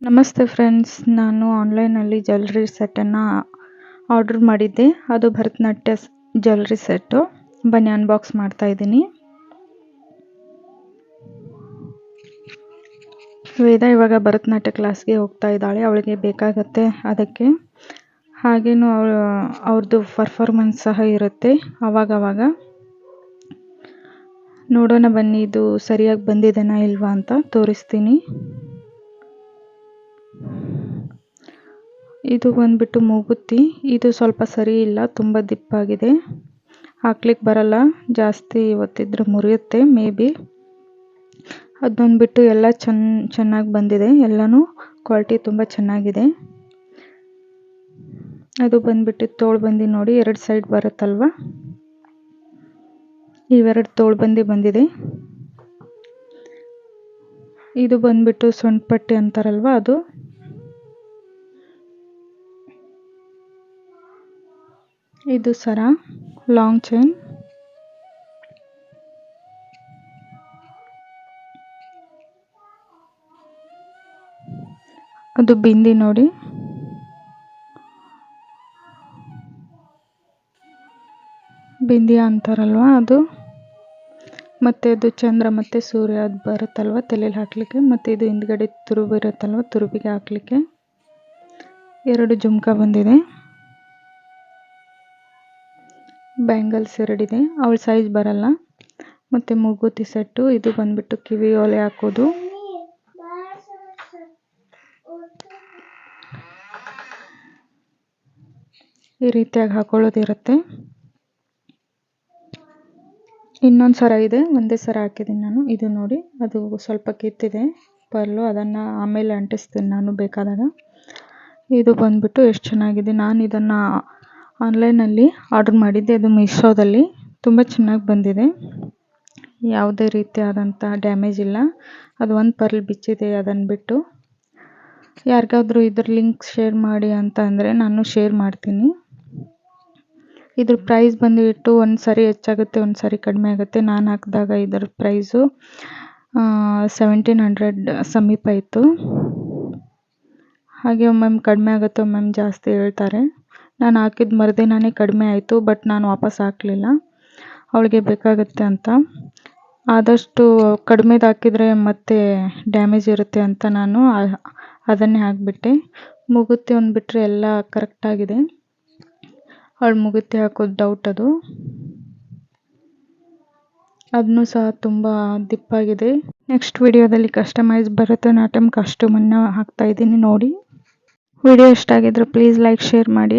ನಮಸ್ತೆ ಫ್ರೆಂಡ್ಸ್, ನಾನು ಆನ್ಲೈನಲ್ಲಿ ಜ್ಯುವೆಲ್ರಿ ಸೆಟ್ಟನ್ನು ಆರ್ಡರ್ ಮಾಡಿದ್ದೆ. ಅದು ಭರತನಾಟ್ಯ ಜ್ಯುವೆಲ್ರಿ ಸೆಟ್ಟು. ಬನ್ನಿ ಅನ್ಬಾಕ್ಸ್ ಮಾಡ್ತಾ ಇದ್ದೀನಿ. ವೇದ ಇವಾಗ ಭರತನಾಟ್ಯ ಕ್ಲಾಸ್ಗೆ ಹೋಗ್ತಾ ಇದ್ದಾಳೆ. ಅವಳಿಗೆ ಬೇಕಾಗತ್ತೆ ಅದಕ್ಕೆ. ಹಾಗೇನು ಅವ್ರದ್ದು ಪರ್ಫಾರ್ಮೆನ್ಸ್ ಸಹ ಇರುತ್ತೆ ಆವಾಗವಾಗ. ನೋಡೋಣ ಬನ್ನಿ, ಇದು ಸರಿಯಾಗಿ ಬಂದಿದೆನಾ ಇಲ್ವಾ ಅಂತ ತೋರಿಸ್ತೀನಿ. ಇದು ಬಂದ್ಬಿಟ್ಟು ಮೂಗುತಿ. ಇದು ಸ್ವಲ್ಪ ಸರಿ ಇಲ್ಲ, ತುಂಬ ದಿಪ್ಪಾಗಿದೆ, ಹಾಕ್ಲಿಕ್ಕೆ ಬರಲ್ಲ. ಜಾಸ್ತಿ ಒತ್ತಿದ್ರೆ ಮುರಿಯುತ್ತೆ ಮೇ ಬಿ. ಅದು ಬಂದ್ಬಿಟ್ಟು ಎಲ್ಲ ಚೆನ್ನಾಗಿ ಬಂದಿದೆ. ಎಲ್ಲನೂ ಕ್ವಾಲಿಟಿ ತುಂಬ ಚೆನ್ನಾಗಿದೆ. ಅದು ಬಂದ್ಬಿಟ್ಟು ತೋಳ್ಬಂದಿ ನೋಡಿ, 2 ಸೈಡ್ ಬರುತ್ತಲ್ವ, ಇವೆರಡು ತೋಳ್ಬಂದಿ ಬಂದಿದೆ. ಇದು ಬಂದ್ಬಿಟ್ಟು ಸೊಂಟಪಟ್ಟಿ ಅಂತಾರಲ್ವ ಅದು. ಇದು ಸರ, ಲಾಂಗ್ ಚೈನ್. ಅದು ಬಿಂದಿ ನೋಡಿ, ಬಿಂದಿಯ ಅಂತಾರಲ್ವ ಅದು. ಮತ್ತು ಅದು ಚಂದ್ರ ಮತ್ತು ಸೂರ್ಯ ಅದು ಬರುತ್ತಲ್ವ ತಲೆಯಲ್ಲಿ ಹಾಕಲಿಕ್ಕೆ. ಮತ್ತು ಇದು ಹಿಂದ್ಗಡೆ ತುರುಬು ಇರುತ್ತಲ್ವ, ತುರುಬಿಗೆ ಹಾಕಲಿಕ್ಕೆ. 2 ಜುಮ್ಕ ಬಂದಿದೆ. ಬ್ಯಾಂಗಲ್ಸ್ 2 ಇದೆ, ಅವಳ ಸೈಜ್ ಬರಲ್ಲ. ಮತ್ತು ಮೂಗುತಿ ಸೆಟ್ಟು. ಇದು ಬಂದ್ಬಿಟ್ಟು ಕಿವಿ ಓಲೆ ಹಾಕೋದು. ಈ ರೀತಿಯಾಗಿ ಹಾಕೊಳ್ಳೋದಿರುತ್ತೆ. ಇನ್ನೊಂದು ಸರ ಇದೆ, ಒಂದೇ ಸರ ಹಾಕಿದ್ದೀನಿ ನಾನು. ಇದು ನೋಡಿ, ಅದು ಸ್ವಲ್ಪ ಕಿತ್ತಿದೆ ಪರ್ಲು, ಅದನ್ನು ಆಮೇಲೆ ಅಂಟಿಸ್ತೀನಿ ನಾನು ಬೇಕಾದಾಗ. ಇದು ಬಂದ್ಬಿಟ್ಟು ಎಷ್ಟು ಚೆನ್ನಾಗಿದೆ. ನಾನು ಇದನ್ನು ಆನ್ಲೈನಲ್ಲಿ ಆರ್ಡರ್ ಮಾಡಿದ್ದೆ, ಅದು ಮೀಶೋದಲ್ಲಿ. ತುಂಬ ಚೆನ್ನಾಗಿ ಬಂದಿದೆ, ಯಾವುದೇ ರೀತಿಯಾದಂಥ ಡ್ಯಾಮೇಜ್ ಇಲ್ಲ. ಅದು ಒಂದು ಪರ್ಲ್ ಬಿಚ್ಚಿದೆ, ಅದನ್ನು ಬಿಟ್ಟು. ಯಾರಿಗಾದ್ರೂ ಇದ್ರ ಲಿಂಕ್ ಶೇರ್ ಮಾಡಿ ಅಂತ ಅಂದರೆ ನಾನು ಶೇರ್ ಮಾಡ್ತೀನಿ. ಇದ್ರ ಪ್ರೈಸ್ ಬಂದುಬಿಟ್ಟು ಒಂದು ಸರಿ ಹೆಚ್ಚಾಗುತ್ತೆ, ಒಂದು ಸರಿ ಕಡಿಮೆ ಆಗುತ್ತೆ. ನಾನು ಹಾಕಿದಾಗ ಇದರ ಪ್ರೈಸು 1700 ಸಮೀಪ ಇತ್ತು. ಹಾಗೆ ಒಮ್ಮೊಮ್ಮೆ ಕಡಿಮೆ ಆಗುತ್ತೆ, ಒಮ್ಮೊಮ್ಮೆ ಜಾಸ್ತಿ ಹೇಳ್ತಾರೆ. ನಾನು ಹಾಕಿದ ಮರುದಿನವೇ ಕಡಿಮೆ ಆಯಿತು, ಬಟ್ ನಾನು ವಾಪಸ್ ಹಾಕಲಿಲ್ಲ, ಅವಳಿಗೆ ಬೇಕಾಗುತ್ತೆ ಅಂತ. ಆದಷ್ಟು ಕಡಿಮೆದು ಹಾಕಿದರೆ ಮತ್ತೆ ಡ್ಯಾಮೇಜ್ ಇರುತ್ತೆ ಅಂತ ನಾನು ಅದನ್ನೇ ಹಾಕಿಬಿಟ್ಟೆ. ಮೂಗುತಿ ಒಂದು ಬಿಟ್ಟರೆ ಎಲ್ಲ ಕರೆಕ್ಟಾಗಿದೆ. ಅವಳು ಮೂಗುತಿ ಹಾಕೋದು ಡೌಟ್ ಅದು. ಅದನ್ನು ಸಹ ತುಂಬ ದಿಪ್ಪಾಗಿದೆ. ನೆಕ್ಸ್ಟ್ ವಿಡಿಯೋದಲ್ಲಿ ಕಸ್ಟಮೈಸ್ ಭರತನಾಟ್ಯಂ ಕಾಸ್ಟ್ಯೂಮನ್ನು ಹಾಕ್ತಾ ಇದ್ದೀನಿ ನೋಡಿ. ವಿಡಿಯೋ ಇಷ್ಟ ಆಗಿದ್ರೆ ಪ್ಲೀಸ್ ಲೈಕ್ ಶೇರ್ ಮಾಡಿ.